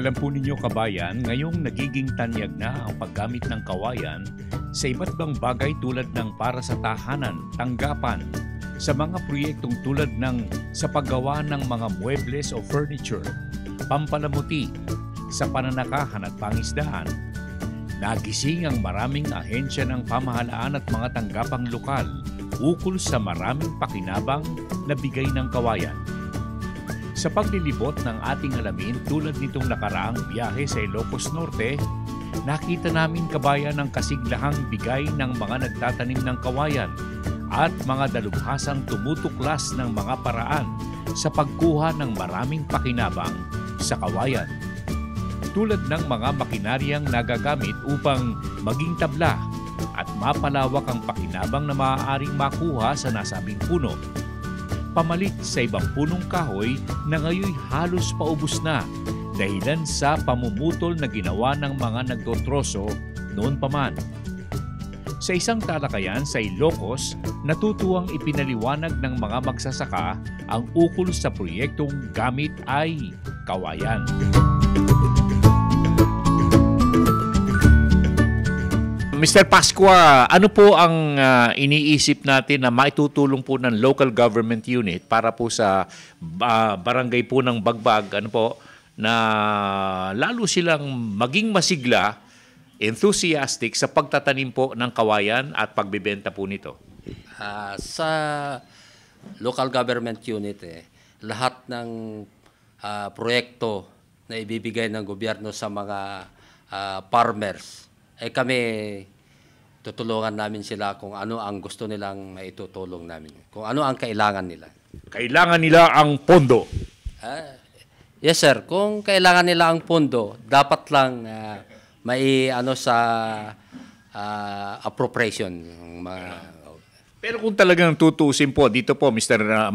Alam po ninyo kabayan, ngayong nagiging tanyag na ang paggamit ng kawayan sa iba't ibang bagay tulad ng para sa tahanan, tanggapan, sa mga proyektong tulad ng sa paggawa ng mga muebles o furniture, pampalamuti, sa pananakahan at pangisdaan. Nagising ang maraming ahensya ng pamahalaan at mga tanggapang lokal ukol sa maraming pakinabang na bigay ng kawayan. Sa paglilibot ng ating alamin tulad nitong nakaraang biyahe sa Ilocos Norte, nakita namin kabayan ang kasiglahang bigay ng mga nagtatanim ng kawayan at mga dalubhasang tumutuklas ng mga paraan sa pagkuha ng maraming pakinabang sa kawayan. Tulad ng mga makinaryang nagagamit upang maging tabla at mapalawak ang pakinabang na maaaring makuha sa nasabing puno. Pamalit sa ibang punong kahoy na ngayon halos paubos na dahilan sa pamumutol na ginawa ng mga nagtotroso noon pa man. Sa isang talakayan sa Ilocos, natutuwang ipinaliwanag ng mga magsasaka ang ukol sa proyektong gamit ay kawayan. Mr. Pascua, ano po ang iniisip natin na maitutulong po ng local government unit para po sa barangay po ng Bagbag, ano po, na lalo silang maging masigla, enthusiastic sa pagtatanim po ng kawayan at pagbebenta po nito? Sa local government unit, lahat ng proyekto na ibibigay ng gobyerno sa mga farmers, kami tutulungan namin sila kung ano ang gusto nilang maitutulong namin, kung ano ang kailangan nila. Kailangan nila ang pondo? Yes sir, kung kailangan nila ang pondo, dapat lang may ano sa appropriation. Pero kung talagang tutusin po dito po Mr.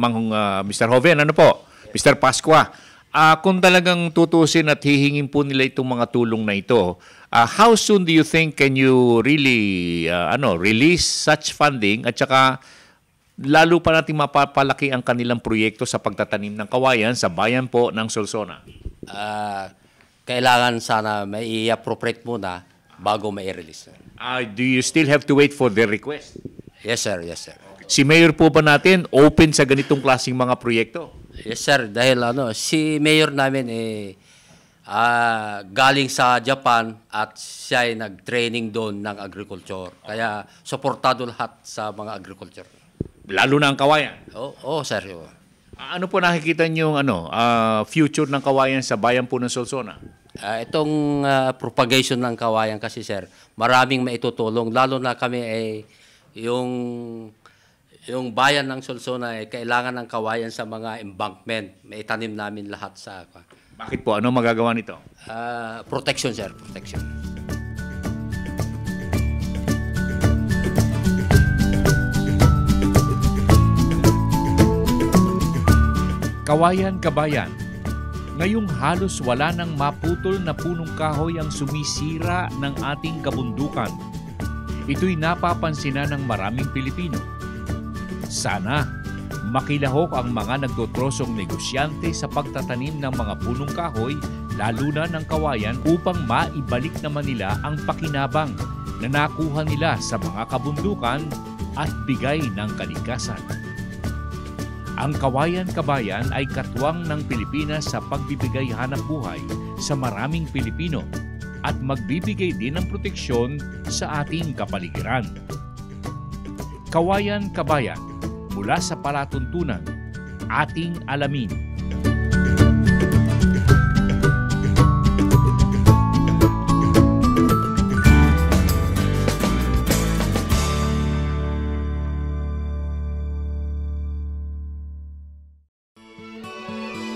Joven, ano po, Mr. Pascua, kung talagang tutusin at hihingin po nila itong mga tulong na ito, how soon do you think can you really release such funding at saka lalo pa natin mapapalaki ang kanilang proyekto sa pagtatanim ng kawayan sa bayan po ng Solsona? Kailangan sana may i-appropriate muna bago may i-release. Do you still have to wait for their request? Yes sir, yes sir. Si Mayor po ba natin open sa ganitong klaseng mga proyekto? Yes sir, dahil si Mayor namin galing sa Japan at siya ay nag-training doon ng agriculture. Kaya suportado lahat sa mga agriculture. Lalo na ang kawayan? Oo sir. Ano po nakikita niyo future ng kawayan sa bayan po ng Solsona? Itong propagation ng kawayan kasi sir, maraming maitutulong. Lalo na kami yung bayan ng Solsona kailangan ng kawayan sa mga embankment. May itanim namin lahat sa... Bakit po? Ano magagawa nito? Protection, sir. Protection. Kawayan kabayan. Ngayong halos wala nang maputol na punong kahoy ang sumisira ng ating kabundukan. Ito'y napapansinan ng maraming Pilipino. Sana makilahok ang mga nagtotrosong negosyante sa pagtatanim ng mga punong kahoy, lalo na ng kawayan, upang maibalik naman nila ang pakinabang na nakuha nila sa mga kabundukan at bigay ng kalikasan. Ang kawayan kabayan ay katuwang ng Pilipinas sa pagbibigay hanap buhay sa maraming Pilipino at magbibigay din ng proteksyon sa ating kapaligiran. Kawayan kabayan, mula sa palatuntunan, ating alamin.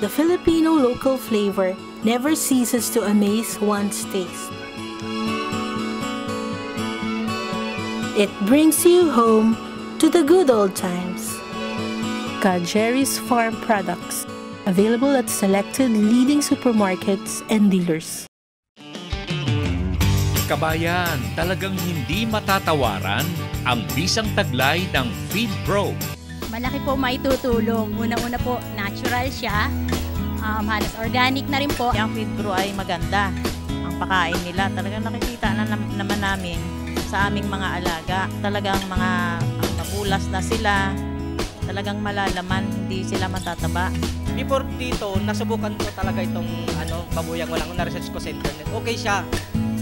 The Filipino local flavor never ceases to amaze one's taste. It brings you home to the good old times. Jerry's Farm Products, available at selected leading supermarkets and dealers. Kabayan, talagang hindi matatawaran ang bisang taglay ng Feed Pro. Malaki po maitutulong. Una-una po, natural siya. halos organic na rin po. Ang feed brew ay maganda. Ang pakain nila, talagang nakikita na naman namin sa aming mga alaga. Talagang mga mabulas na sila, talagang malalaman, hindi sila matataba. Before dito, nasubukan ko talaga itong babuyang walang na-research ko sa internet. Okay siya.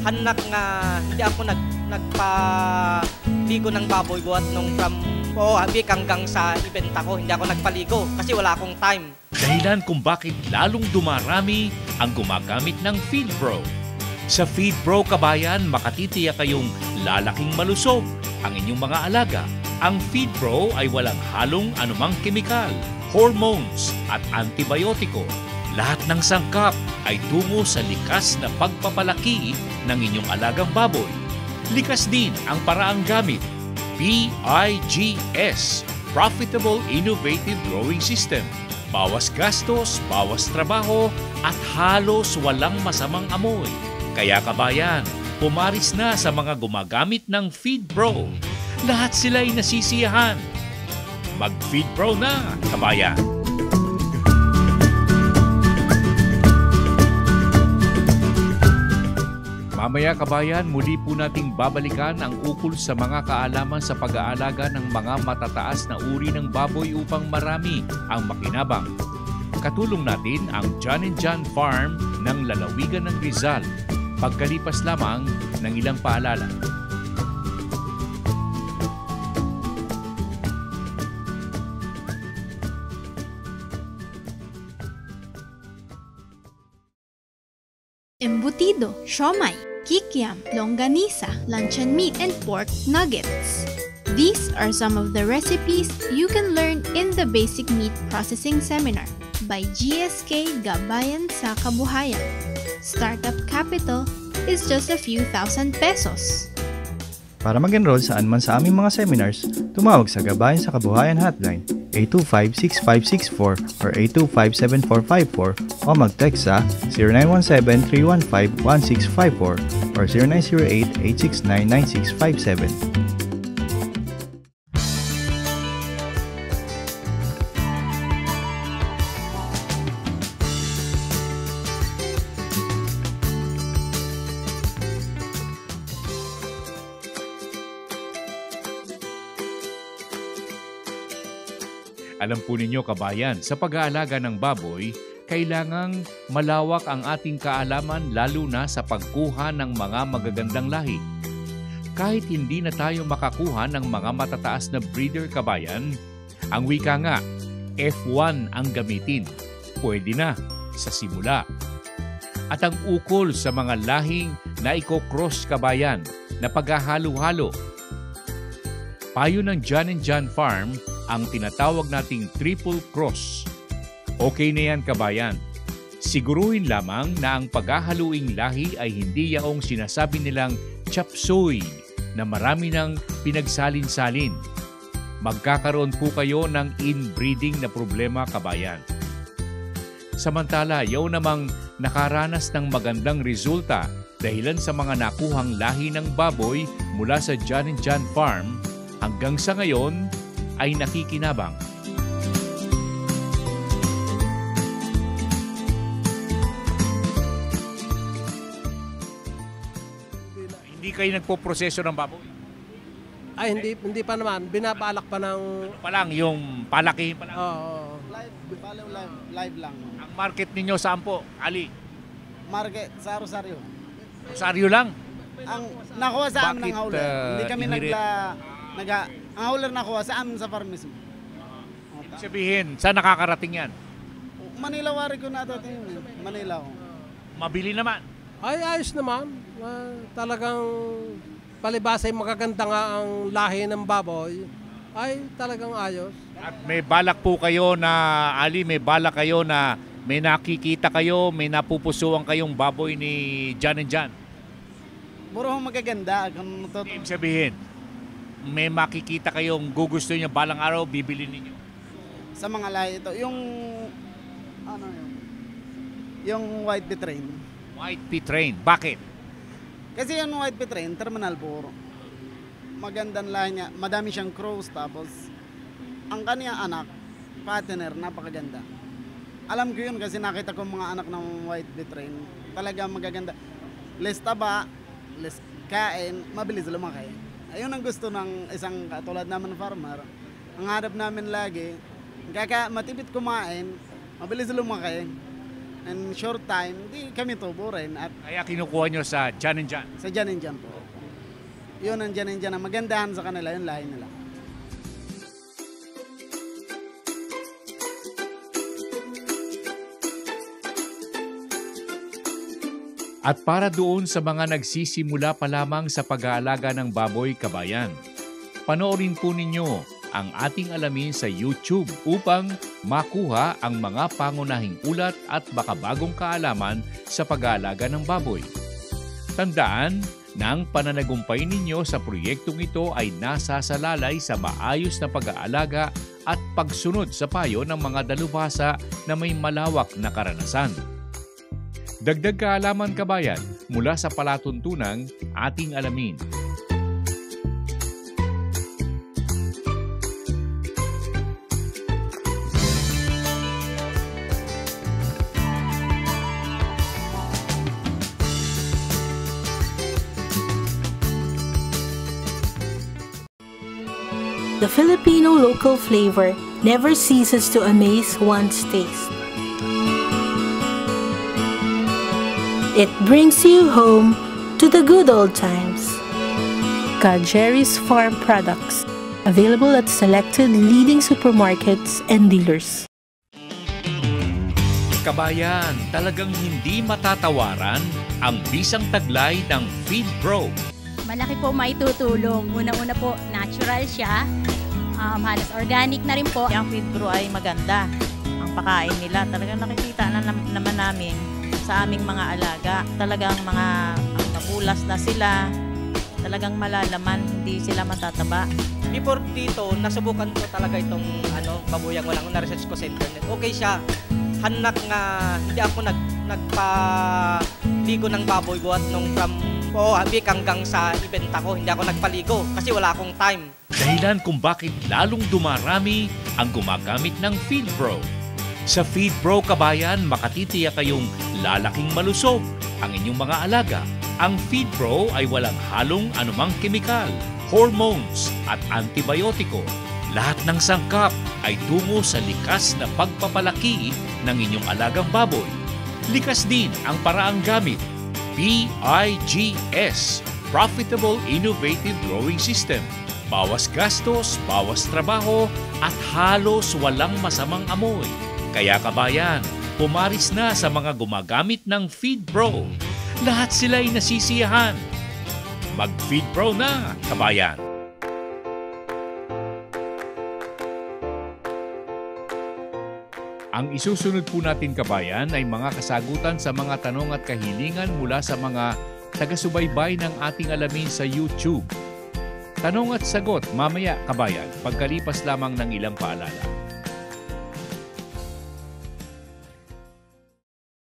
Hanak nga, hindi ako nagpaligo ng baboy buhat nung from Abik hanggang sa ibenta ko. Hindi ako nagpaligo kasi wala akong time. Dahilan kung bakit lalong dumarami ang gumagamit ng Feed Pro. Sa Feed Pro Kabayan, makatitiyak kayong lalaking malusog ang inyong mga alaga. Ang Feed Pro ay walang halong anumang kemikal, hormones at antibiotiko. Lahat ng sangkap ay tungo sa likas na pagpapalaki ng inyong alagang baboy. Likas din ang paraang gamit. PIGS, Profitable Innovative Growing System. Bawas gastos, bawas trabaho, at halos walang masamang amoy. Kaya kabayan, pumaris na sa mga gumagamit ng Feed Pro. Lahat sila ay nasisiyahan. Mag-Feed Pro na, kabayan! Mamaya kabayan, muli po nating babalikan ang ukol sa mga kaalaman sa pag-aalaga ng mga matataas na uri ng baboy upang marami ang makinabang. Katulong natin ang John & John Farm ng lalawigan ng Rizal. Pagkalipas lamang ng ilang paalala. Embutido, siomai, kikiam, longganisa, luncheon meat, and pork nuggets. These are some of the recipes you can learn in the Basic Meat Processing Seminar by GSK Gabayan sa Kabuhayan. Startup capital is just a few thousand pesos. Para mag-enroll saan man sa aming mga seminars, tumawag sa Gabayan sa Kabuhayan Hotline 825-6564 or 825-7454 o mag-text sa 0917-315-1654 or 0908-869-9657. Alam po ninyo kabayan, sa pag-aalaga ng baboy, kailangang malawak ang ating kaalaman lalo na sa pagkuha ng mga magagandang lahi. Kahit hindi na tayo makakuha ng mga matataas na breeder kabayan, ang wika nga, F1 ang gamitin. Pwede na sa simula. At ang ukol sa mga lahing na iko-cross kabayan na paghahalo-halo. Payo ng John & John Farm ang tinatawag nating triple cross. Okay na yan kabayan. Siguruhin lamang na ang paghahaluing lahi ay hindi yaong sinasabi nilang chop suey na marami ng pinagsalin-salin. Magkakaroon po kayo ng inbreeding na problema kabayan. Samantala, yaw namang nakaranas ng magandang resulta dahilan sa mga nakuhang lahi ng baboy mula sa John & John Farm hanggang sa ngayon ay nakikinabang. Hindi kayo nagpo-proseso ng baboy? Ay, hindi pa naman. Binabalak pa ng... Pa lang, yung palakihin pa lang? Oo. Live lang. Ang market ninyo saan po, Ali? Market sa Rosario. Rosario lang? Ang nakuha sa amin ng hauler. Hindi kami ang hauler nakuha sa amin sa farm mismo. Ibig sabihin, saan nakakarating yan? Manila wari ko na ito. Manila ko. Mabili naman? Ay, ayos naman. Talagang palibasa ay magaganda nga ang lahi ng baboy. Ay, talagang ayos. At may balak po kayo na, Ali, may balak kayo na may nakikita kayo, may napupusuan kayong baboy ni John & John? Puro magaganda. Ibig sabihin, may makikita kayong gugusto niyo balang araw, bibili ninyo? Sa mga lahi ito, yung white P-Train. White P-Train, bakit? Kasi yung white P-Train, terminal puro. Magandang lahi niya, madami siyang crows, tapos ang kaniyang anak, partner, napakaganda. Alam ko yun kasi nakita ko mga anak ng white bitrain. Talaga magaganda. Less taba, less kain, mabilis lumaki. Ayun ang gusto ng isang katulad naman farmer. Ang hanap namin lagi, matipid kumain, mabilis lumaki. And short time, hindi kami tubo rin. At Kaya kinukuha nyo sa Jan and Jan? Sa Jan and Jan po. Yun ang Jan and Jan. Ang magandahan sa kanila, yung lahi nila. At para doon sa mga nagsisimula pa lamang sa pag-aalaga ng baboy, kabayan, panoorin po ninyo ang ating alamin sa YouTube upang makuha ang mga pangunahing ulat at makabagong kaalaman sa pag-aalaga ng baboy. Tandaan na ang pananagumpay ninyo sa proyektong ito ay nasasalalay sa maayos na pag-aalaga at pagsunod sa payo ng mga dalubhasa na may malawak na karanasan. Dagdag kaalaman, kabayan, mula sa palatuntunang ating alamin. The Filipino local flavor never ceases to amaze one's taste. It brings you home to the good old times. Jerry's Farm Products, available at selected leading supermarkets and dealers. Kabayan, talagang hindi matatawaran ang bisang taglay ng Feed Pro. Malaki po maitutulong. Una-una po, natural siya. Halos organic na rin po. Ang Feed Pro ay maganda. Ang pakain nila, talagang nakikita na naman namin sa aming mga alaga. Talagang mga mabulas na sila. Talagang malalaman, hindi sila matataba. Before dito, nasubukan ko talaga itong babuyang walang na-research ko sa internet. Okay siya. Hanak nga, hindi ako nagpaligo ng baboy buhat nung from Habik hanggang sa ibenta ko. Hindi ako nagpaligo kasi wala akong time. Dahilan kung bakit lalong dumarami ang gumagamit ng Feed Pro. Sa Feed Pro, kabayan, makatitiyak kayong lalaking malusog ang inyong mga alaga. Ang Feed Pro ay walang halong anumang kemikal, hormones at antibiotiko. Lahat ng sangkap ay tungo sa likas na pagpapalaki ng inyong alagang baboy. Likas din ang paraang gamit. PIGS, Profitable Innovative Growing System. Bawas gastos, bawas trabaho, at halos walang masamang amoy. Kaya kabayan, pumaris na sa mga gumagamit ng Feed Pro. Lahat sila'y nasisiyahan. Mag-Feed Pro na, kabayan! Ang isusunod po natin, kabayan, ay mga kasagutan sa mga tanong at kahilingan mula sa mga taga-subaybay ng ating alamin sa YouTube. Tanong at sagot mamaya, kabayan, pagkalipas lamang ng ilang paalala.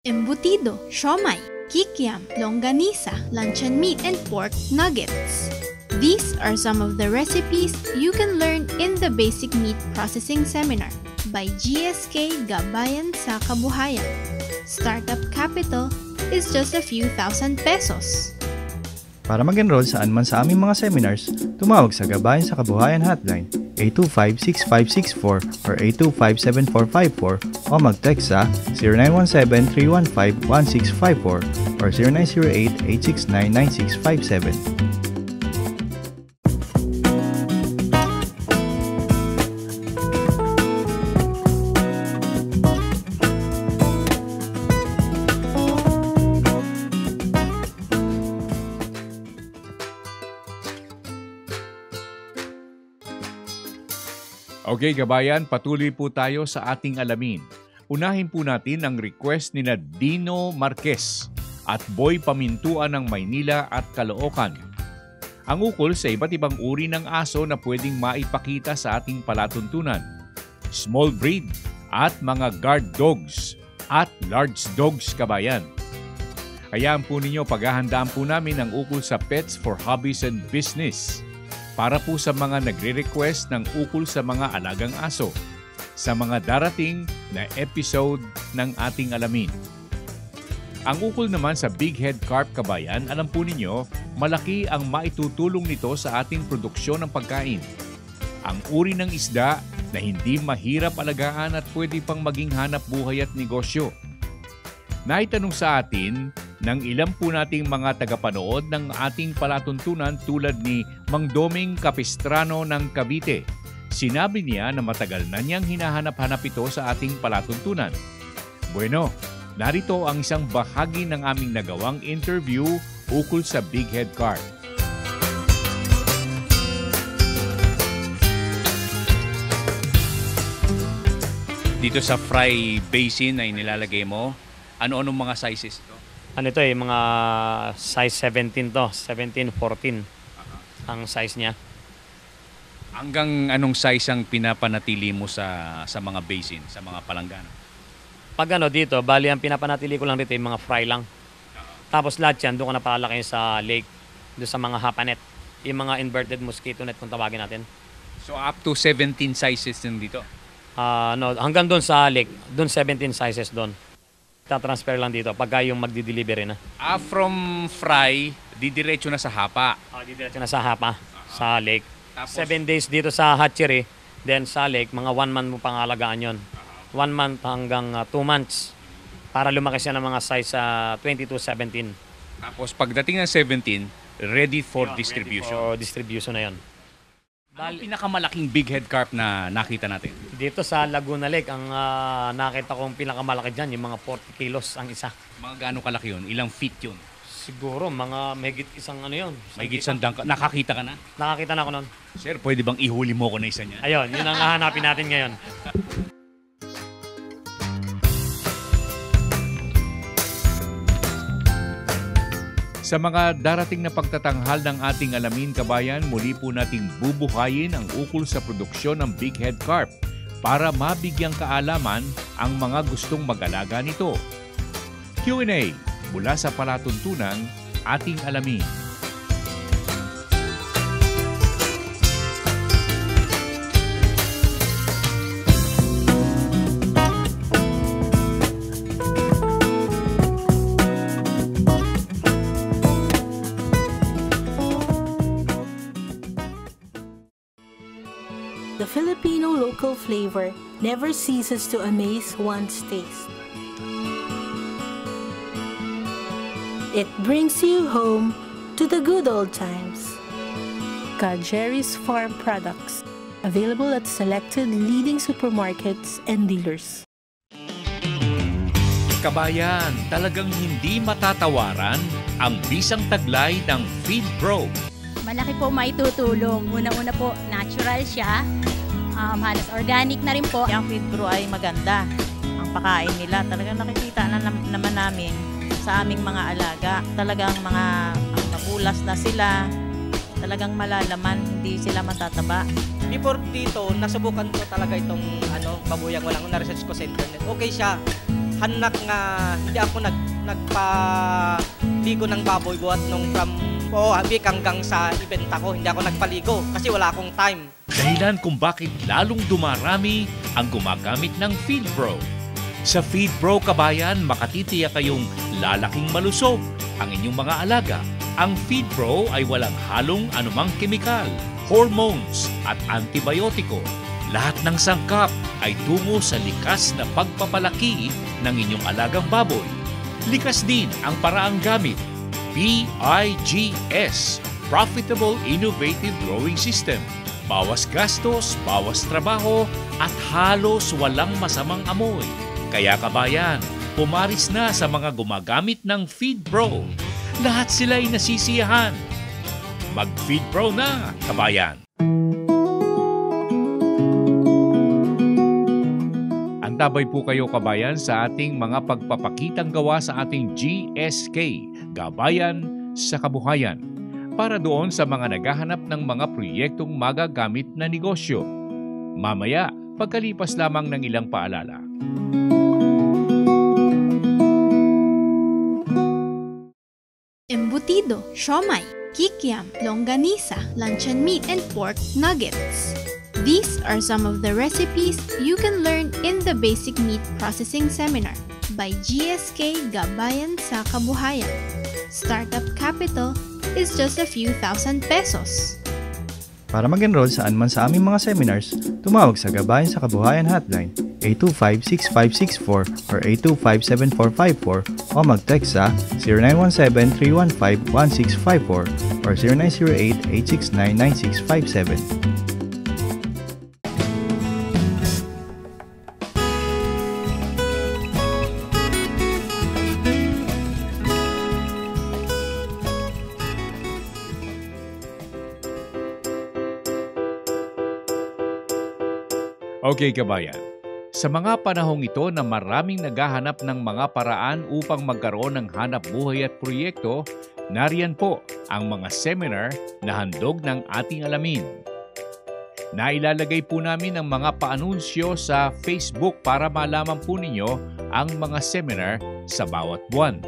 Embutido, siomai, kikiam, longganisa, luncheon meat and pork nuggets. These are some of the recipes you can learn in the Basic Meat Processing Seminar by GSK Gabayan sa Kabuhayan. Startup capital is just a few thousand pesos. Para mag-enroll saan man sa aming mga seminars, tumawag sa Gabayan sa Kabuhayan Hotline 825-6564 or 825-7454 o mag-text sa 0917-315-1654 or 0908-869-9657. Okay, kabayan, patuloy po tayo sa ating alamin. Unahin po natin ang request ni Dino Marquez at Boy Pamintuan ng Maynila at Caloocan. Ang ukol sa iba't ibang uri ng aso na pwedeng maipakita sa ating palatuntunan. Small breed at mga guard dogs at large dogs, kabayan. Hayaan po ninyo, paghahandaan po namin ang ukol sa Pets for Hobbies and Business para po sa mga nagre-request ng ukol sa mga alagang aso. sa mga darating na episode ng ating alamin. Ang ukol naman sa Big Head Carp, kabayan, alam po ninyo, malaki ang maitutulong nito sa ating produksyon ng pagkain. Ang uri ng isda na hindi mahirap alagaan at pwede pang maging hanap buhay at negosyo. Naitanong sa atin ng ilan po nating mga tagapanood ng ating palatuntunan tulad ni Mang Doming Capistrano ng Cavite. Sinabi niya na matagal na niyang hinahanap-hanap ito sa ating palatuntunan. Bueno, narito ang isang bahagi ng aming nagawang interview ukol sa Big Head Carp. Dito sa fry basin na inilalagay mo, ano-anong mga sizes ito? Ano ito mga size 17 to, 17, 14 ang size niya. Hanggang anong size ang pinapanatili mo sa mga basin, sa mga palanggana? Pag dito, bali ang pinapanatili ko lang dito yung mga fry lang. Tapos lahat yan, doon ko napalaki sa lake, doon sa mga hapanet. Yung mga inverted mosquito net kung tawagin natin. So up to 17 sizes din dito? Hanggang doon sa lake, doon 17 sizes doon. Ta-transfer lang dito pagka yung magdi-delivery na. From fry, didiretso na sa hapa? Didiretso na sa hapa, sa lake. Tapos, 7 days dito sa hatchery, then sa lake, mga 1 month mo pangalagaan yon. 1 month hanggang 2 months para lumaki siya ng mga size 20 to 17. Tapos pagdating ng 17, ready for distribution. Ready for distribution na yon. Ano pinakamalaking big head carp na nakita natin? Dito sa Laguna Lake, ang nakita kong pinakamalaki dyan, yung mga 40 kilos ang isa. Mga gaano kalaki yun? Ilang feet yun? Siguro, mga mahigit isang yun. Mahigit isang dangka. Nakakita ka na? Nakakita na ako nun. Sir, pwede bang ihuli mo ko na isa niyan? Ayun, yun ang hahanapin natin ngayon. Sa mga darating na pagtatanghal ng ating alamin, kabayan, muli po nating bubuhayin ang ukol sa produksyon ng Big Head Carp para mabigyang kaalaman ang mga gustong mag-alaga nito. Q&A mula sa palatuntunan ating alamin. The Filipino local flavor never ceases to amaze one's taste. It brings you home to the good old times. Jerry's Farm Products, available at selected leading supermarkets and dealers. Kabayan, talagang hindi matatawaran ang bisang taglay ng Feed Pro. Malaki po maitutulong. Una-una po, natural siya. Halos organic na rin po. Yung Feed Pro ay maganda. Ang pakain nila, talagang nakikita na naman namin sa aming mga alaga. Talagang mga mabulas na sila. Talagang malalaman, hindi sila matataba. Before dito, nasubukan ko talaga itong babuyang walang na-research ko sa internet. Okay siya. Hanak nga, hindi ako nagpaligo ng baboy buhat nung from week hanggang sa ibenta ko. Hindi ako nagpaligo kasi wala akong time. Dahilan kung bakit lalong dumarami ang gumagamit ng Feed Pro. Sa Feed Pro, kabayan, makatitiyak kayong lalaking malusog ang inyong mga alaga. Ang Feed Pro ay walang halong anumang kemikal, hormones at antibiotiko. Lahat ng sangkap ay tungo sa likas na pagpapalaki ng inyong alagang baboy. Likas din ang paraang gamit. PIGS, Profitable Innovative Growing System. Bawas gastos, bawas trabaho, at halos walang masamang amoy. Kaya kabayan, pumaris na sa mga gumagamit ng Feed Pro. Lahat sila ay nasisiyahan. Mag-Feed Pro na, kabayan! Antabay po kayo, kabayan, sa ating mga pagpapakitang gawa sa ating GSK, Gabayan sa Kabuhayan, para doon sa mga naghahanap ng mga proyektong magagamit na negosyo. Mamaya, pagkalipas lamang ng ilang paalala. Embutido, siomai, kikiam, longganisa, luncheon meat and pork nuggets. These are some of the recipes you can learn in the Basic Meat Processing Seminar by GSK Gabayan sa Kabuhayan. Startup capital is just a few thousand pesos. Para mag-enroll saan man sa aming mga seminars, tumawag sa Gabayan sa Kabuhayan Hotline 825-6564 or 825-7454 o mag-text sa 0917-315-1654 or 0908-869-9657. Okay kabayan, sa mga panahong ito na maraming naghahanap ng mga paraan upang magkaroon ng hanap buhay at proyekto, nariyan po ang mga seminar na handog ng ating alamin. Nailalagay po namin ang mga paanunsyo sa Facebook para malaman po ninyo ang mga seminar sa bawat buwan.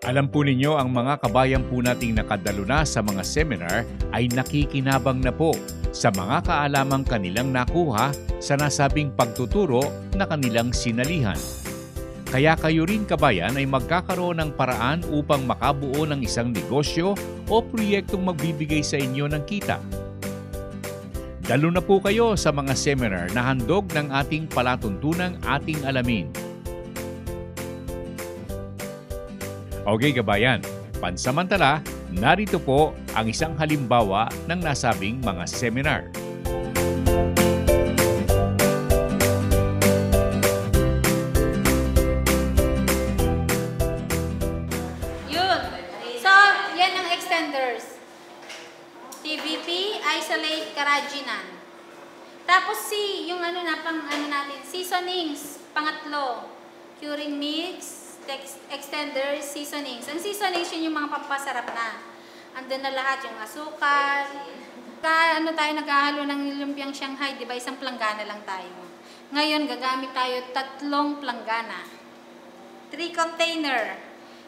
Alam po ninyo ang mga kabayan po nating nakadalo na sa mga seminar ay nakikinabang na po sa mga kaalamang kanilang nakuha sa nasabing pagtuturo na kanilang sinalihan. Kaya kayo rin kabayan ay magkakaroon ng paraan upang makabuo ng isang negosyo o proyektong magbibigay sa inyo ng kita. Dalo na po kayo sa mga seminar na handog ng ating palatuntunang ating alamin. Okay kabayan, pansamantala, narito po ang isang halimbawa ng nasabing mga seminar. Yun. So, yan ang extenders. TVP, isolate, carrageenan. Tapos yung ano natin, seasonings, pangatlo, curing mix, extenders, seasonings. Ang seasonings yun yung mga pampasarap na. Andun na lahat yung asukal. Tayo naghahalo ng lumpiang Shanghai, di ba? Isang planggana lang tayo. Ngayon, gagamit tayo 3 planggana. 3 container.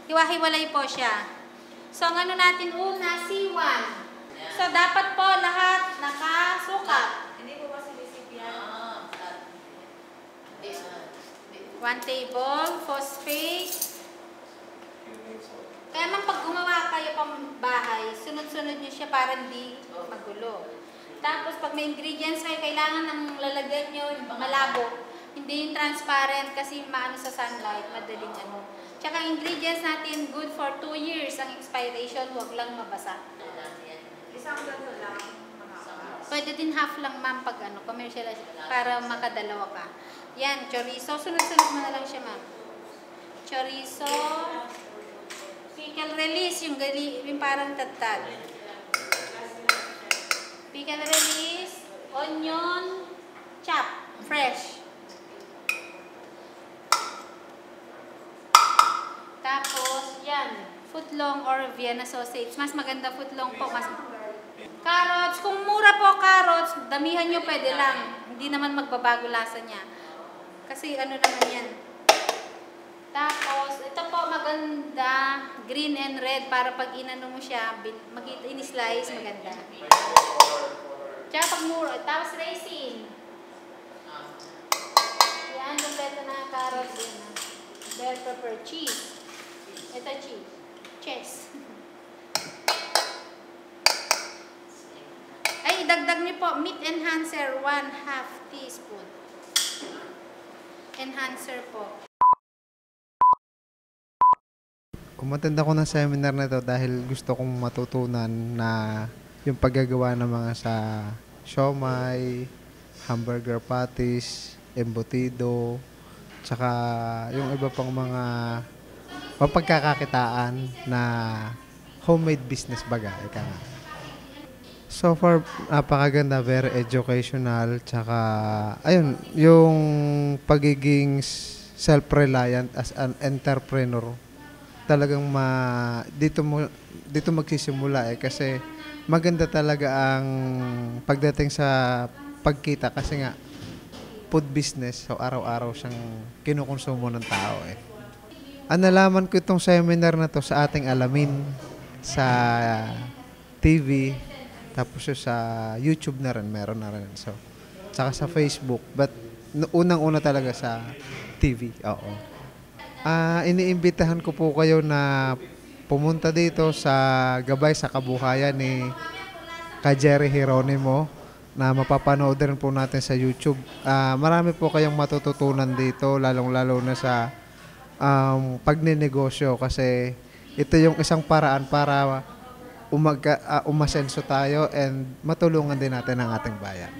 Hiwa-hiwalay po siya. So, ang ano natin una, C1. So, dapat po lahat nakasukat. Hindi po ba sinisipyan? 1 table, phosphate. Kaya man pag gumawa kayo pang bahay, sunod-sunod nyo siya para hindi magulo. Tapos pag may ingredients kayo, kailangan ng lalagyan nyo malabo. Hindi yung transparent kasi maano sa sunlight, madaling ano. Tsaka ingredients natin good for 2 years ang expiration, huwag lang mabasa. Isang ganito lang. Pwede din half lang ma'am pag commercial para makadalawa ka. Yan, chorizo. Sunod-sunod mo na lang siya, ma'am. Chorizo. Pickle release, yung parang tad-tad. Pickle release. Onion. Chop. Fresh. Tapos, yan. Footlong or Vienna sausage. Mas maganda footlong po. Carrots. Kung mura po carrots, damihan nyo pwede lang. Hindi naman magbabago lasa niya. Kasi ano naman yan. Tapos, ito po maganda, green and red para pag inano mo siya, in-slice, maganda. Tsaka pag mura, tapos raisin. Yan, kompleto na carrots din. Bell pepper, cheese. Ito cheese. Cheese. Ay, idagdag niyo po, meat enhancer, 1/2 teaspoon. Enhancer po. Kumattend ako ng seminar na ito dahil gusto kong matutunan na yung paggagawa ng mga sa siomai, hamburger patties, embutido, tsaka yung iba pang mga mapagkakakitaan na homemade business baga. So far, napakaganda, very educational, tsaka ayun, yung pagiging self-reliant as an entrepreneur, talagang dito magsisimula kasi maganda talaga ang pagdating sa pagkita kasi nga food business, so araw-araw siyang kinukonsumo ng tao Nalaman ko itong seminar na to sa ating alamin sa TV Tapos yung sa YouTube na rin, meron na rin. So, tsaka sa Facebook. But unang-una talaga sa TV. Oo. Iniimbitahan ko po kayo na pumunta dito sa Gabay sa Kabuhayan ni Jerry Geronimo na mapapanood rin po natin sa YouTube. Marami po kayong matututunan dito, lalong-lalo na sa pagninegosyo kasi ito yung isang paraan para umasenso tayo and matulungan din natin ang ating bayan.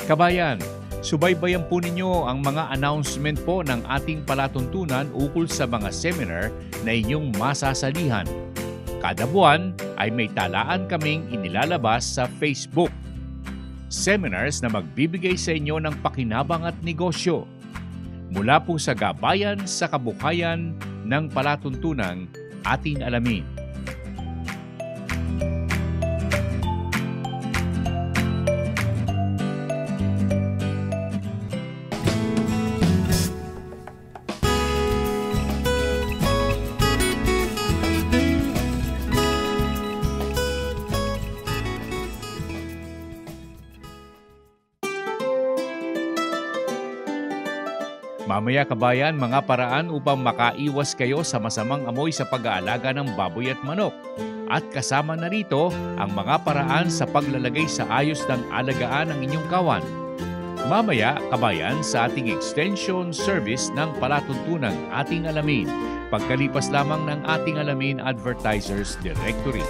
Kabayan, subaybayan po ninyo ang mga announcement po ng ating palatuntunan ukol sa mga seminar na inyong masasalihan. Kada buwan ay may talaan kaming inilalabas sa Facebook. Seminars na magbibigay sa inyo ng pakinabang at negosyo. Mula po sa gabayan sa kabuhayan ng palatuntunang ating alamin. Mamaya kabayan, mga paraan upang makaiwas kayo sa masamang amoy sa pag-aalaga ng baboy at manok. At kasama na rito ang mga paraan sa paglalagay sa ayos ng alagaan ng inyong kawan. Mamaya kabayan sa ating extension service ng palatuntunang ating alamin, pagkalipas lamang ng ating alamin Advertisers Directory.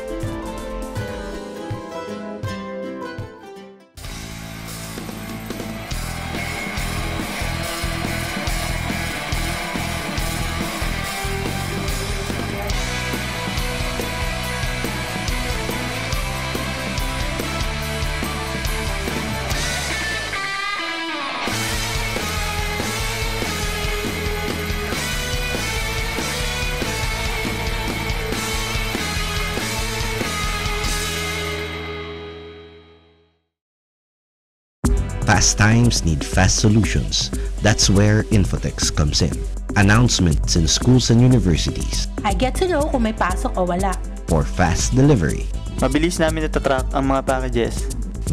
Fast times need fast solutions. That's where Infotex comes in. Announcements in schools and universities. I get to know kung may pasok o wala. For fast delivery. Mabilis namin natatrack ang mga packages.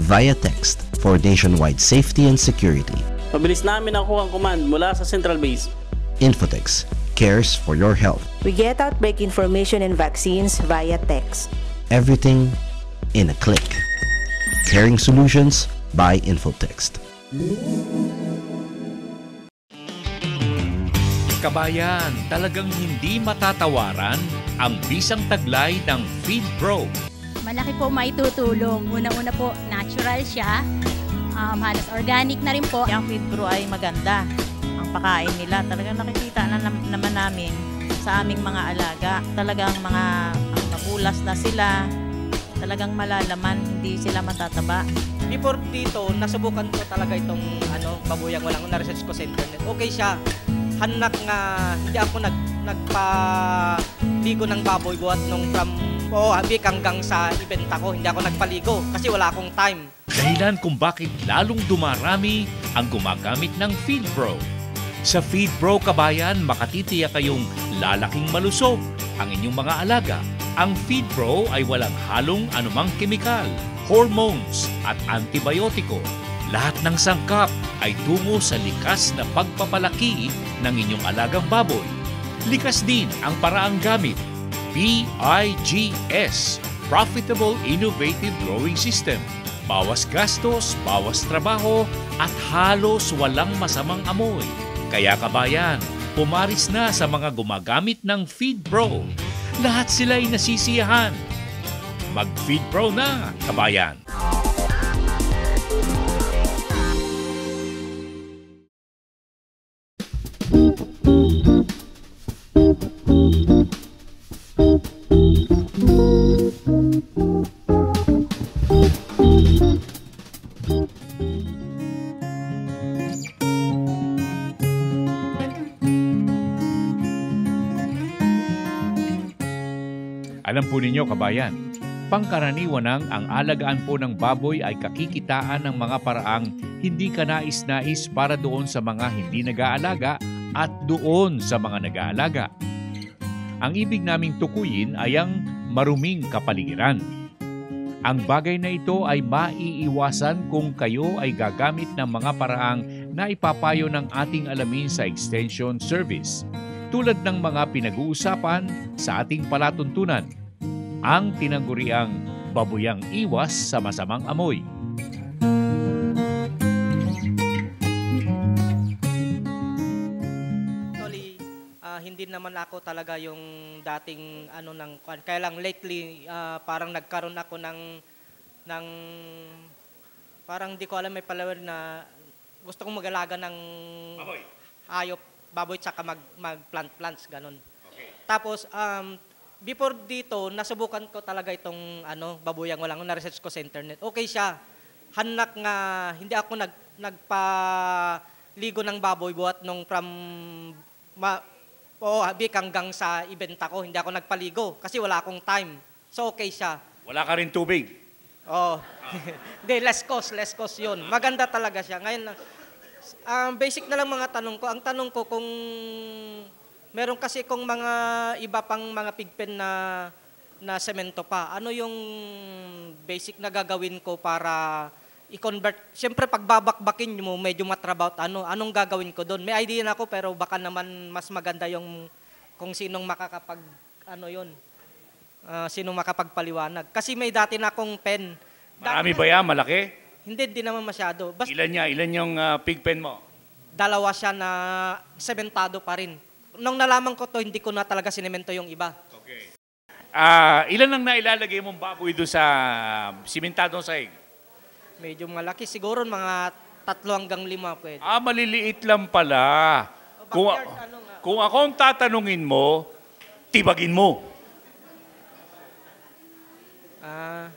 Via text for nationwide safety and security. Mabilis namin nakuha ang command mula sa central base. Infotex cares for your health. We get outbreak information and vaccines via text. Everything in a click. Caring solutions by Infotext. Kabayan, talagang hindi matatawaran ang bisang taglay ng Feed Pro. Malaki po maitutulong. Una-una po, natural siya. Halos organic na rin po. Ang Feed Pro ay maganda. Ang pakain nila, talagang nakikita na naman namin sa aming mga alaga. Talagang mga mabulas na sila. Talagang malalaman, hindi sila matataba. Before dito, nasubukan ko talaga itong babuyang walang na-research ko sa internet. Okay siya. Hanak nga, hindi ako nagpaligo ng baboy buhat nung from Habik hanggang sa ibenta ko. Hindi ako nagpaligo kasi wala akong time. Dahilan kung bakit lalong dumarami ang gumagamit ng Feed Pro. Sa Feed Pro kabayan, makatitiyak kayong lalaking malusog ang inyong mga alaga. Ang Feed Pro ay walang halong anumang kemikal, hormones at antibiotiko. Lahat ng sangkap ay tungo sa likas na pagpapalaki ng inyong alagang baboy. Likas din ang paraang gamit. PIGS, Profitable Innovative Growing System. Bawas gastos, bawas trabaho at halos walang masamang amoy. Kaya kabayan, pumaris na sa mga gumagamit ng Feed Pro. Lahat sila ay nasisiyahan. Mag-Feed Pro na, kabayan! Alam po ninyo, kabayan, Pangkaraniwan ang alagaan po ng baboy ay kakikitaan ng mga paraang hindi kanais-nais para doon sa mga hindi nag-aalaga at doon sa mga nag-aalaga. Ang ibig naming tukuyin ay ang maruming kapaligiran. Ang bagay na ito ay maiiwasan kung kayo ay gagamit ng mga paraang na ipapayo ng ating alamin sa Extension Service, tulad ng mga pinag-uusapan sa ating palatuntunan, ang tinaguriang babuyang iwas sa masamang amoy. Actually, hindi naman ako talaga yung dating kaya lang lately parang nagkaroon ako ng parang di ko alam, may palawar na gusto kong mag-alaga ng hayop, baboy, tsaka mag-plants, ganun. Okay. Tapos, before dito, nasubukan ko talaga itong babuyang walang, na-research ko sa internet. Okay siya. Hanak nga, hindi ako nagpaligo ng baboy buhat nung bik hanggang sa ibenta ko. Hindi ako nagpaligo kasi wala akong time. So, okay siya. Wala ka rin tubig? Oh. Hindi, less cost yun. Maganda talaga siya. Ngayon, basic na lang mga tanong ko. Ang tanong ko kung meron kasi kung mga iba pang mga pigpen na semento pa, ano yung basic na gagawin ko para i-convert? Siyempre, pag babakbakin mo, medyo matrabaho. Anong gagawin ko doon? May idea na ako, pero baka naman mas maganda yung kung sinong makakapag, sinong makapagpaliwanag. Kasi may dati na akong pen. Marami ba yan? Malaki? Hindi naman masyado. Ilan yung pig pen mo? Dalawa siya na sementado pa rin. Nung nalaman ko to, hindi ko na talaga sinemento yung iba. Okay. Ilan ang nailalagay mong baboy doon sa simentadong sahig? Medyo malaki. Siguro mga 3 hanggang 5 pwede. Maliliit lang pala. Kung ako ang tatanungin mo, tibagin mo.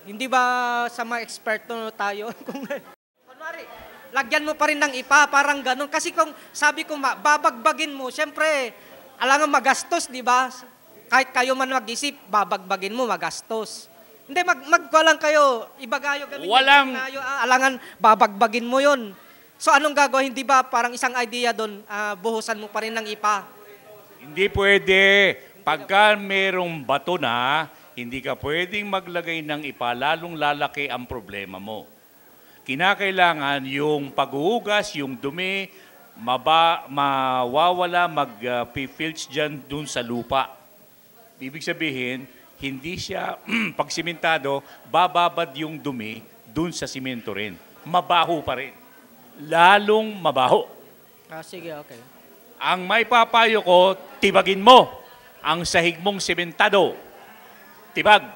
Hindi ba sa mga eksperto tayo? Kunwari, lagyan mo pa rin ng ipa, parang ganun. Kasi kung sabi ko, babagbagin mo, syempre, alangan magastos, di ba? Kahit kayo man mag-isip, babagbagin mo, magastos. Hindi, magwalang kayo, ibagayo gawin. Alangan, babagbagin mo yun. So anong gagawin? Hindi ba parang isang idea doon, buhusan mo pa rin ng ipa? Hindi pwede. Pagka merong bato na, hindi ka pwedeng maglagay ng ipa, lalong lalaki ang problema mo. Kinakailangan yung paghuhugas, yung dumi, mawawala, mag-filch dyan dun sa lupa. Ibig sabihin, hindi siya, pag simentado, bababad yung dumi dun sa simento rin. Mabaho pa rin. Lalong mabaho. Sige, okay. Ang may papayo ko, tibagin mo ang sahig mong simentado. Tibag.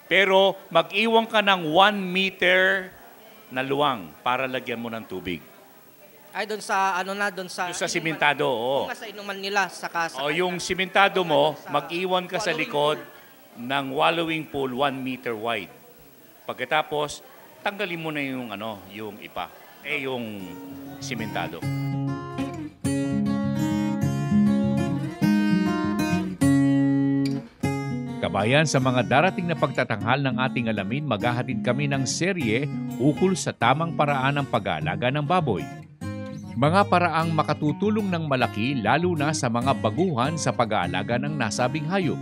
Pero mag-iwan ka ng 1 meter na luwang para lagyan mo ng tubig. Ay, doon sa, doon sa simentado, oo. Sa inuman nila, yung simentado mo, mag-iwan ka sa likod ng wallowing pool 1 meter wide. Pagkatapos, tanggalin mo na yung ipa, yung simentado. Kabayan, sa mga darating na pagtatanghal ng ating alamin, maghahatid kami ng serye ukol sa tamang paraan ng pag-aalaga ng baboy. Mga paraang makatutulong ng malaki lalo na sa mga baguhan sa pag-aalaga ng nasabing hayop.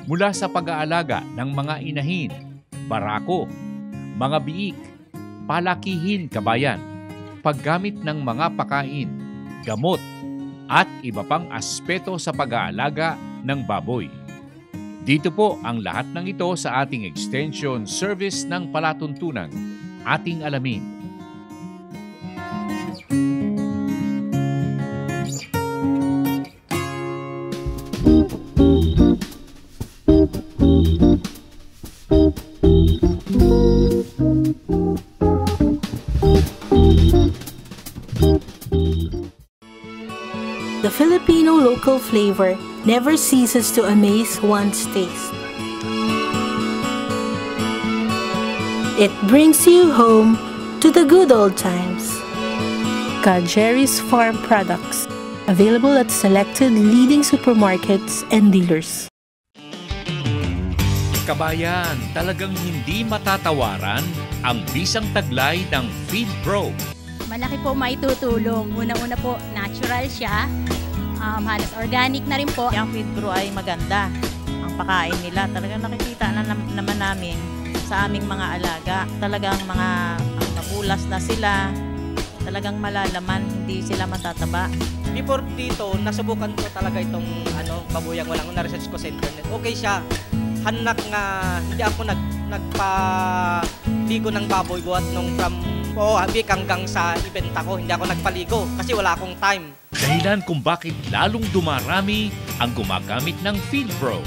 Mula sa pag-aalaga ng mga inahin, barako, mga biik, palakihin, kabayan, paggamit ng mga pakain, gamot, at iba pang aspeto sa pag-aalaga ng baboy. Dito po ang lahat ng ito sa ating Extension Service ng Palatuntunan, ating alamin. The Filipino local flavor never ceases to amaze one's taste. It brings you home to the good old times. Jerry's Farm Products, available at selected leading supermarkets and dealers. Kabayan, talagang hindi matatawaran ang bisang taglay ng Feed Pro. Malaki po maitutulong. Una-una po, natural siya. Halos organic na rin po. Ang Feed Pro ay maganda. Ang pakain nila, talagang nakikita na naman namin sa aming mga alaga. Talagang mga mabulas na sila. Talagang malalaman, hindi sila matataba. Before dito, nasubukan ko talaga itong babuyang walang na-research ko sa internet. Okay siya. Hanak nga, hindi ako nagpaligo ng baboy buhat nung from Habik hanggang sa ibenta ko. Hindi ako nagpaligo kasi wala akong time. Dahilan kung bakit lalong dumarami ang gumagamit ng Feed Pro.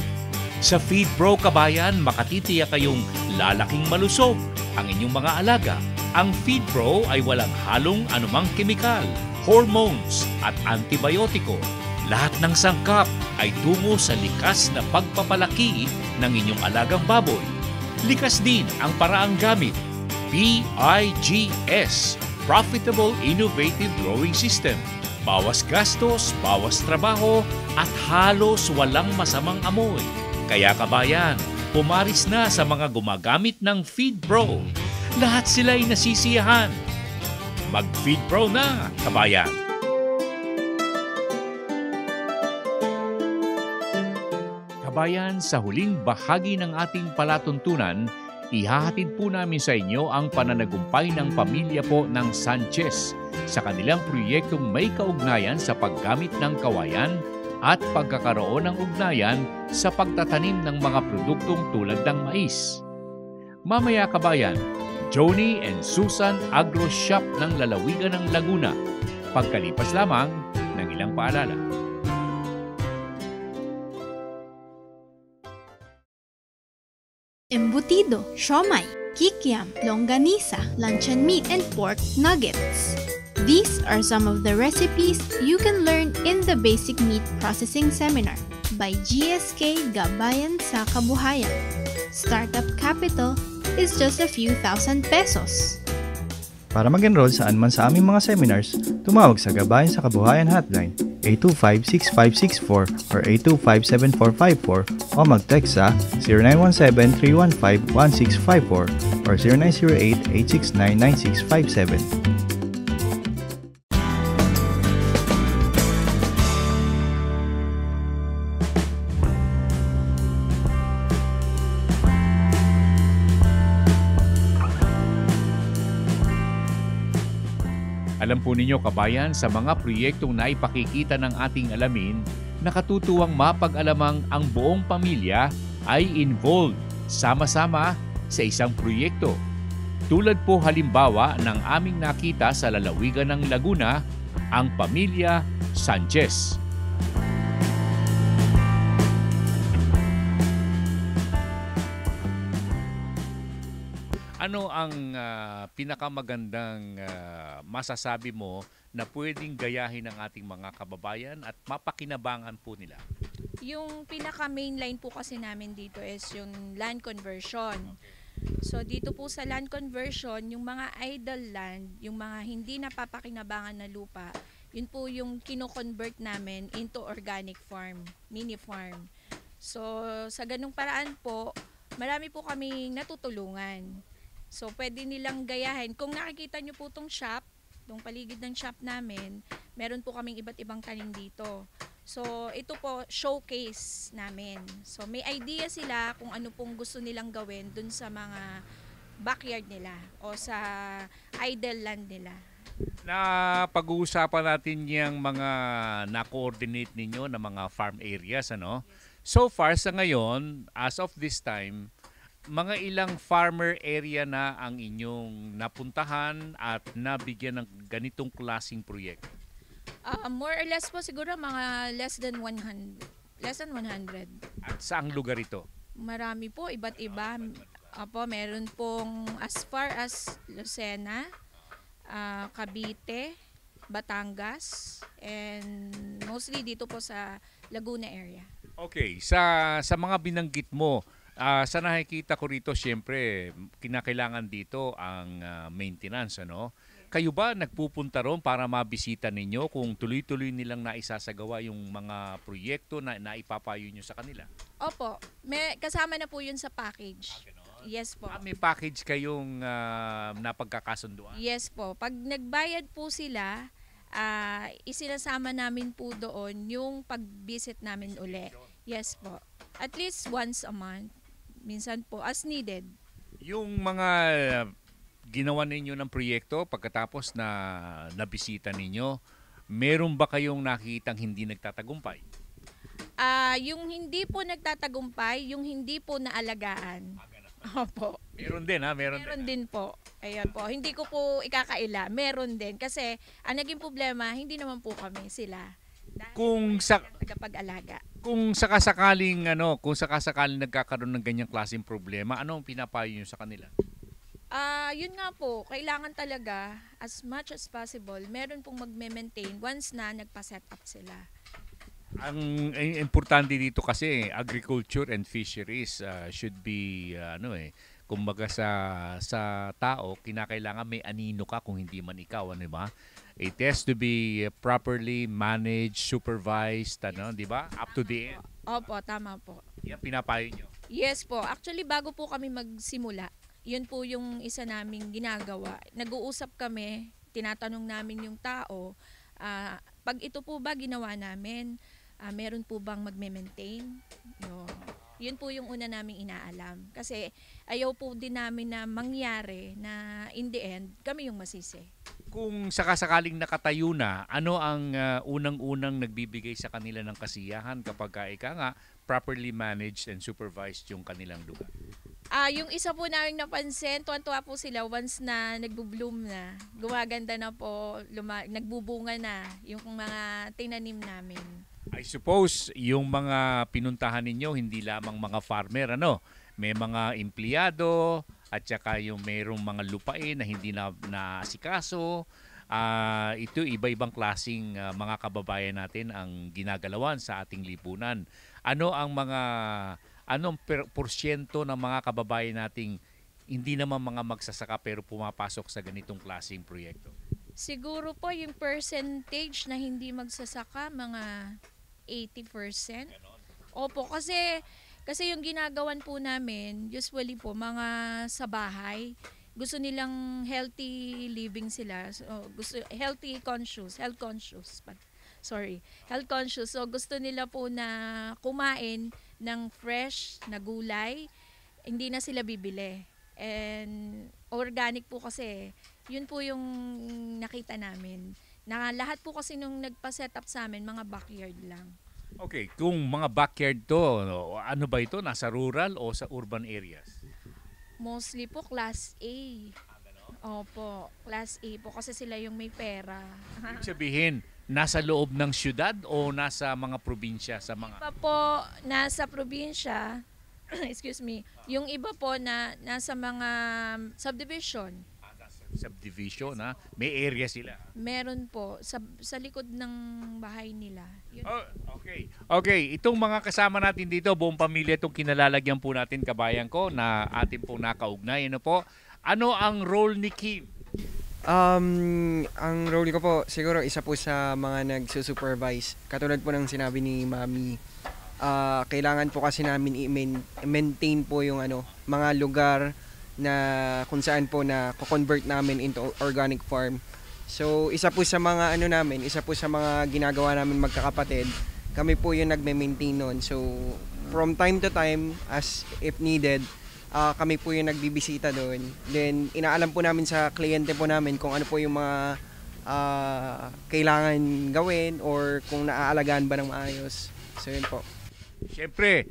Sa Feed Pro, kabayan, makatitiyak kayong lalaking malusog ang inyong mga alaga. Ang Feed Pro ay walang halong anumang kemikal, hormones at antibiotiko. Lahat ng sangkap ay tungo sa likas na pagpapalaki ng inyong alagang baboy. Likas din ang paraang gamit. PIGS, Profitable Innovative Growing System. Bawas gastos, bawas trabaho at halos walang masamang amoy. Kaya kabayan, pumaris na sa mga gumagamit ng Feed Pro. Lahat sila ay nasisiyahan. Mag-Feed Pro na, kabayan! Kabayan, sa huling bahagi ng ating palatuntunan, ihahatid po namin sa inyo ang pananagumpay ng pamilya po ng Sanchez sa kanilang proyektong may kaugnayan sa paggamit ng kawayan at pagkakaroon ng ugnayan sa pagtatanim ng mga produktong tulad ng mais. Mamaya kabayan, Joni and Susan Agro Shop ng lalawigan ng Laguna. Pagkalipas lamang ng ilang paalala. Embutido, siomai, kikiam, longganisa, luncheon meat, and pork nuggets. These are some of the recipes you can learn in the Basic Meat Processing Seminar by GSK Gabayan sa Kabuhayan. Startup capital is just a few thousand pesos. Para mag-enroll saan man sa aming mga seminars, tumawag sa Gabayan sa Kabuhayan Hotline 825-6564 or 825-7454 o mag-text sa 0917-315-1654 or 0908-869-9657. Alam po ninyo kabayan, sa mga proyektong naipakikita ng ating alamin, nakatutuwang mapag-alamang ang buong pamilya ay involved sama-sama sa isang proyekto. Tulad po halimbawa ng aming nakita sa lalawigan ng Laguna, ang pamilya Sanchez. Ano ang pinakamagandang masasabi mo na pwedeng gayahin ng ating mga kababayan at mapakinabangan po nila? Yung pinaka-mainline po kasi namin dito is yung land conversion. So dito po sa land conversion, yung mga idle land, yung mga hindi napapakinabangan na lupa, yun po yung kino-convert namin into organic farm, mini farm. So sa ganung paraan po, marami po kaming natutulungan. So, pwede nilang gayahin. Kung nakikita nyo po itong shop, itong paligid ng shop namin, meron po kaming iba't ibang tanim dito. So, ito po, showcase namin. So, may idea sila kung ano pong gusto nilang gawin dun sa mga backyard nila o sa idle land nila. Na pag-uusapan natin yung mga na-coordinate ninyo na mga farm areas, ano? So far, sa ngayon, as of this time, mga ilang farmer area na ang inyong napuntahan at nabigyan ng ganitong klaseng proyekto? More or less po siguro mga less than 100. At saang lugar ito? Marami po, iba't iba. Meron pong as far as Lucena, Cavite, Batangas, and mostly dito po sa Laguna area. Okay, sa mga binanggit mo, sa nakikita ko rito, siyempre, kinakailangan dito ang maintenance, ano? Kayo ba nagpupunta ron para mabisita ninyo kung tuloy-tuloy nilang naisasagawa yung mga proyekto na naipapayo nyo sa kanila? Opo, may kasama na po yun sa package. Yes po. May package kayong napagkakasunduan? Yes po. Pag nagbayad po sila, isinasama namin po doon yung pag-visit namin uli. Yes po. At least once a month. Minsan po, as needed. Yung mga ginawa ninyo ng proyekto pagkatapos na nabisita ninyo, meron ba kayong nakitang hindi nagtatagumpay? Yung hindi po nagtatagumpay, yung hindi po naalagaan. Opo. Meron din ha? Meron din po. Ayan po. Hindi ko po ikakaila. Meron din. Kasi ang naging problema, hindi naman po kami sila. Kung sa tagapag-alaga. Kung sakasakaling nagkakaroon ng ganyang klaseng problema, ano ang pinapayo niyo sa kanila? Yun nga po, kailangan talaga as much as possible, meron pong magme-maintain once na nagpa-set up sila. Ang importante dito kasi agriculture and fisheries should be kumbaga sa tao kinakailangan may anino ka kung hindi man ikaw, ano ba? It has to be properly managed, supervised, di ba? Up to the end. Opo, tama po. Yan pinapayo nyo. Yes po. Actually, bago po kami magsimula, yun po yung isa naming ginagawa. Nag-uusap kami, tinatanong namin yung tao, pag ito po ba ginawa namin, meron po bang magme-maintain? Yun po yung una naming inaalam. Kasi ayaw po din namin na mangyari na in the end, kami yung masisi. Kung sakasakaling nakatayo na, ano ang unang-unang nagbibigay sa kanila ng kasiyahan kapag properly managed and supervised yung kanilang lugar? Yung isa po namin napansin, tuwan-tuwa po sila once na nagbo-bloom na, gumaganda na po, nagbubunga na yung mga tinanim namin. I suppose yung mga pinuntahan ninyo hindi lamang mga farmer, may mga empleyado at saka yung mayroong mga lupain na hindi na asikaso. Ito iba-ibang klaseng mga kababayan natin ang ginagalawan sa ating lipunan. Anong porsyento ng mga kababayan nating hindi naman mga magsasaka pero pumapasok sa ganitong klaseng proyekto? Siguro po yung percentage na hindi magsasaka, mga 80%. Opo, kasi yung ginagawan po namin, usually po mga sa bahay, gusto nilang healthy living sila. So, health conscious. So gusto nila po na kumain ng fresh na gulay, hindi na sila bibili. And organic po kasi, yun po yung nakita namin. Na lahat po kasi nung nagpa-set up sa amin, mga backyard lang. Okay, kung mga backyard to, ano ba ito? Nasa rural o sa urban areas? Mostly po Class A. Opo, Class A po kasi sila yung may pera. Ibig sabihin, nasa loob ng syudad o nasa mga probinsya? Iba po nasa probinsya, excuse me, yung iba po na nasa mga subdivision. Subdivision, may area sila. Meron po sa likod ng bahay nila. Okay, itong mga kasama natin dito, buong pamilya itong kinalalagyan po natin, kabayan ko, na atin pong nakaugnay. Ano ang role ni Kim? Ang role ko po, siguro isa po sa mga nagsusupervise. Katulad po ng sinabi ni Mami, kailangan po kasi namin i-maintain po yung mga lugar na kung saan po na ko-convert namin into organic farm. So, isa po sa mga isa po sa mga ginagawa namin magkakapatid, kami po yung nagme-maintain nun. So, from time to time, as if needed, kami po yung nagbibisita doon. Then, inaalam po namin sa kliyente po namin kung ano po yung mga kailangan gawin or kung naaalagaan ba ng maayos. So, yun po. Siyempre,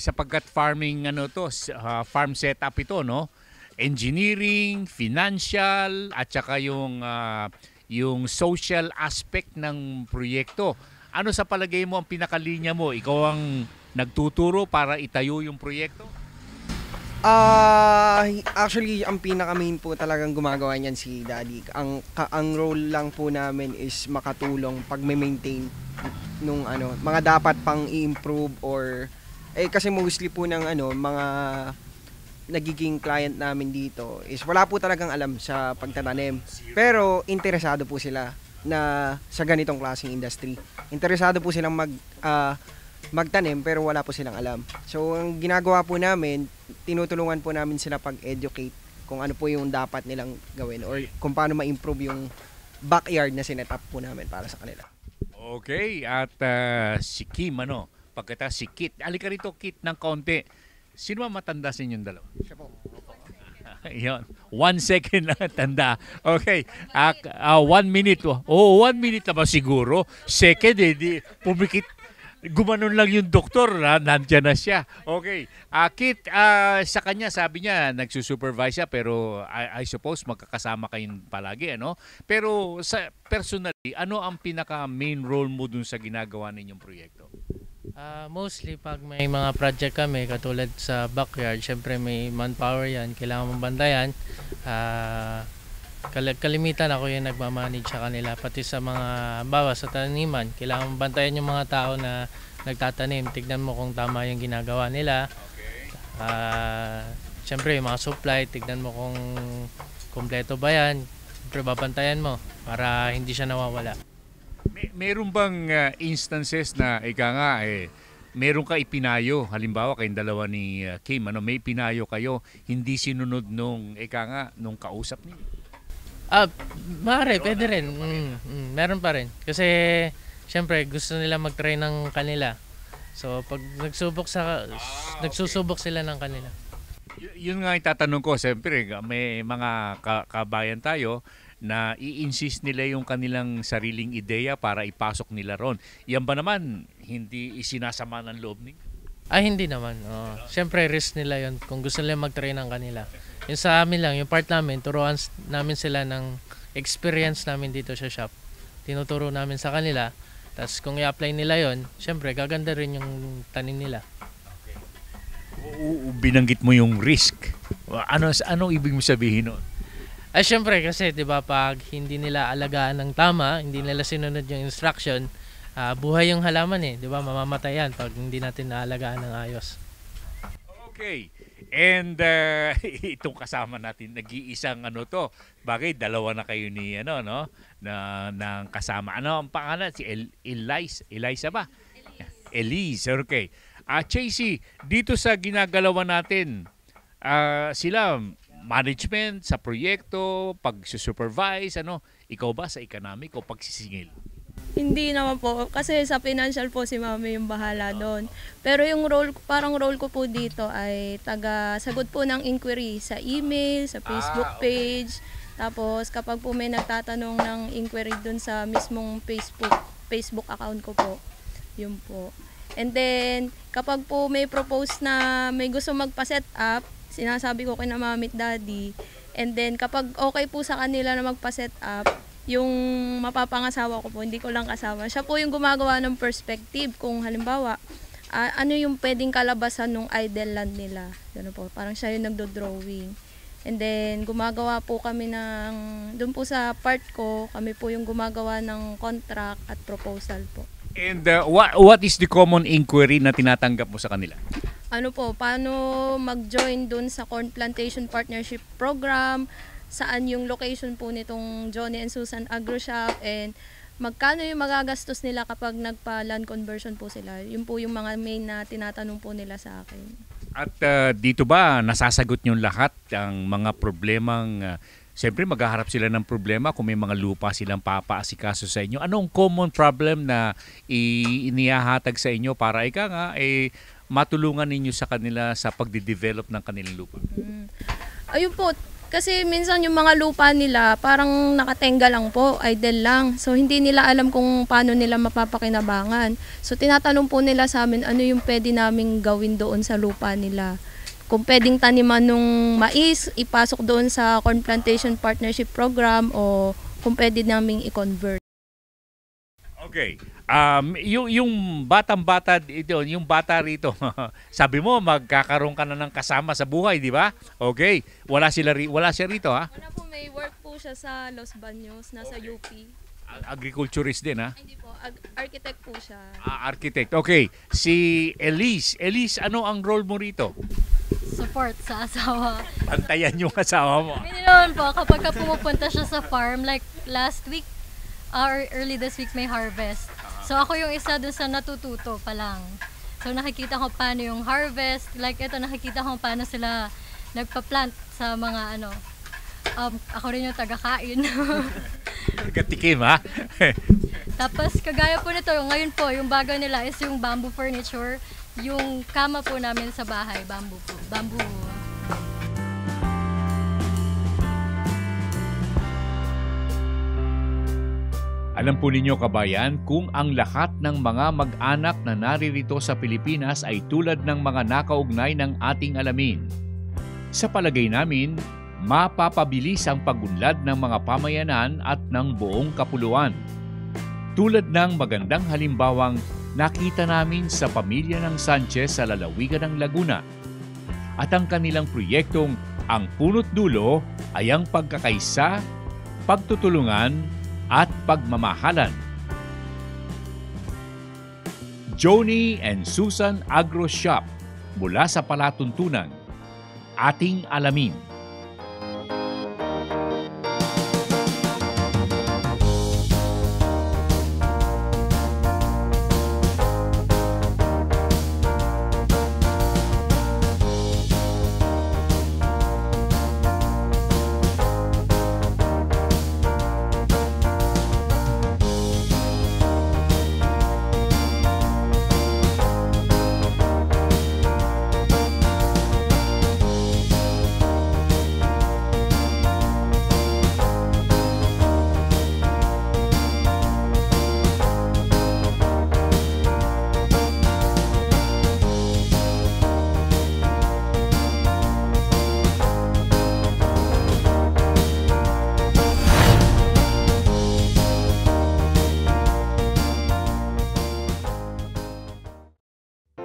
sapagkat farming farm setup ito, engineering, financial at saka yung social aspect ng proyekto. Ano sa palagay mo ang pinakalinya mo? Ikaw ang nagtuturo para itayo yung proyekto? Actually, ang pinaka-main po talagang gumagawa niyan si Daddy. Ang role lang po namin is makatulong pag maintain nung mga dapat pang i-improve or kasi mostly po ng mga nagiging client namin dito is wala po talagang alam sa pagtatanim. Pero interesado po sila na sa ganitong klaseng industry. Interesado po silang magtanim pero wala po silang alam. So ang ginagawa po namin, tinutulungan po namin sila pag-educate kung ano po yung dapat nilang gawin or kung paano ma-improve yung backyard na sinet up po namin para sa kanila. Okay, at si Kim, pagkata si Kit. Alika rito, Kit, ng kaunti. Sino ba matanda sa inyong dalawa? Siya po. Yun. 1 second lang tanda. Okay. 1 minute. 1 minute na ba siguro? Second, pumikit. Gumanon lang yung doktor, nandiyan na siya. Okay. Kit, sa kanya, sabi niya, nagsusupervise siya, pero I suppose magkakasama kayong palagi, Pero sa personally, ano ang pinaka-main role mo dun sa ginagawa ninyong proyekto? Mostly pag may mga project kami katulad sa backyard, syempre may manpower yan, kailangan mong bantayan. Kalimitan ako yung nagmamanage sa kanila, pati sa mga bawa sa taniman, kailangan mong bantayan yung mga tao na nagtatanim, tignan mo kung tama yung ginagawa nila. Syempre yung mga supply, tignan mo kung kompleto ba yan, syempre babantayan mo para hindi siya nawawala. Meron bang instances na meron ka ipinayo, halimbawa kayong dalawa ni Kim, may pinayo kayo, hindi sinunod nung kausap niyo? Pwede rin. Meron pa rin. Kasi syempre gusto nila mag-try ng kanila. So pag nagsusubok sila ng kanila. Yun nga yung tatanong ko, siyempre may mga kabayan tayo na i-insist nila yung kanilang sariling ideya para ipasok nila ron. Yan ba naman hindi isinasama ng loob ninyo? Hindi naman. Siyempre risk nila yon kung gusto nila mag-try ng kanila. Yung sa amin lang, yung part namin, turuan namin sila ng experience namin dito sa shop. Tinuturo namin sa kanila. Tapos kung i-apply nila yon, siyempre gaganda rin yung tanim nila. Binanggit mo yung risk. Ano ibig mo sabihin nun? Siyempre kasi 'di ba pag hindi nila alagaan ng tama, hindi nila sinunod yung instruction, buhay yung halaman 'di ba? Mamamatay yan pag hindi natin naalagaan ng ayos. Okay. And itong kasama natin nag-iisang bagay dalawa na kayo ni ng kasama. Ano ang pangalan? Si Eliza ba? Elise. Okay. Chasey, dito sa ginagalawan natin, sila management sa proyekto, pag-supervise, ikaw ba sa economic o pagsisingil? Hindi naman po, kasi sa financial po si Mami yung bahala doon. Pero yung role ko po dito ay sagot po ng inquiry sa email, sa Facebook page. Tapos kapag po may nagtatanong ng inquiry doon sa mismong Facebook account ko po, yun po. And then kapag po may propose na may gusto magpa-set up, sinasabi ko kay na Mami at Daddy. And then kapag okay po sa kanila na magpa-set up, yung mapapangasawa ko po, hindi ko lang kasama. Siya po yung gumagawa ng perspective kung halimbawa, ano yung pwedeng kalabasan ng idle land nila. Ganun po, parang siya yung nagdo-drawing. And then gumagawa po kami doon po sa part ko, kami po yung gumagawa ng contract at proposal po. And what is the common inquiry na tinatanggap mo sa kanila? Paano mag-join dun sa Corn Plantation Partnership Program, saan yung location po nitong Johnny and Susan Agro Shop, and magkano yung magagastos nila kapag nagpa-land conversion po sila. Yun po yung mga main na tinatanong po nila sa akin. At dito ba nasasagot nyo lahat ang mga problemang, siyempre maghaharap sila ng problema kung may mga lupa silang papaasikaso sa inyo. Anong common problem na inihahatag sa inyo para matulungan ninyo sa kanila sa pagde-develop ng kanilang lupa? Ayun po, kasi minsan yung mga lupa nila parang nakatenga lang po, idle lang. So hindi nila alam kung paano nila mapapakinabangan. So tinatanong po nila sa amin ano yung pwede naming gawin doon sa lupa nila. Kung pwedeng taniman ng mais, ipasok doon sa Corn Plantation Partnership Program, o kung pwede naming i-convert. Okay. Yung batang-bata dito, yung bata rito, sabi mo magkakaroon ka na ng kasama sa buhay, di ba? Okay. Wala siya rito, ha? Wala po, may work po siya sa Los Baños, nasa UP. Agriculturist din, ha? Hindi po, architect po siya. Architect. Okay. Si Elise, ano ang role mo rito? support sa asawa. Bantayan yung asawa mo. Hindi naman po, kapag pumupunta siya sa farm, like last week, or early this week may harvest. So ako yung isa dun sa natututo pa lang. So nakikita ko paano yung harvest, like ito nakikita ko paano sila nagpa-plant sa mga ano. Ako rin yung taga-kain. Taga-tikim, ha? Tapos kagaya po nito, ngayon po, yung bago nila is yung bamboo furniture. Yung kama po namin sa bahay, bamboo po. Bamboo. Alam po ninyo kabayan kung ang lahat ng mga mag-anak na naririto sa Pilipinas ay tulad ng mga nakaugnay ng ating alamin. Sa palagay namin, mapapabilis ang pagunlad ng mga pamayanan at ng buong kapuluan. Tulad ng magandang halimbawang nakita namin sa pamilya ng Sanchez sa lalawigan ng Laguna. At ang kanilang proyektong ang punot dulo ay ang pagkakaisa, pagtutulungan at pagmamahalan. Joni and Susan Agro Shop mula sa palatuntunan. Ating alamin.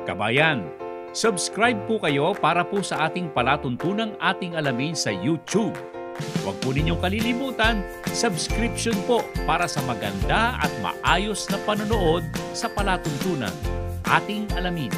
Kabayan, subscribe po kayo para po sa ating palatuntunang ating alamin sa YouTube. Huwag po ninyong kalilimutan, subscription po para sa maganda at maayos na panonood sa palatuntunan ating alamin.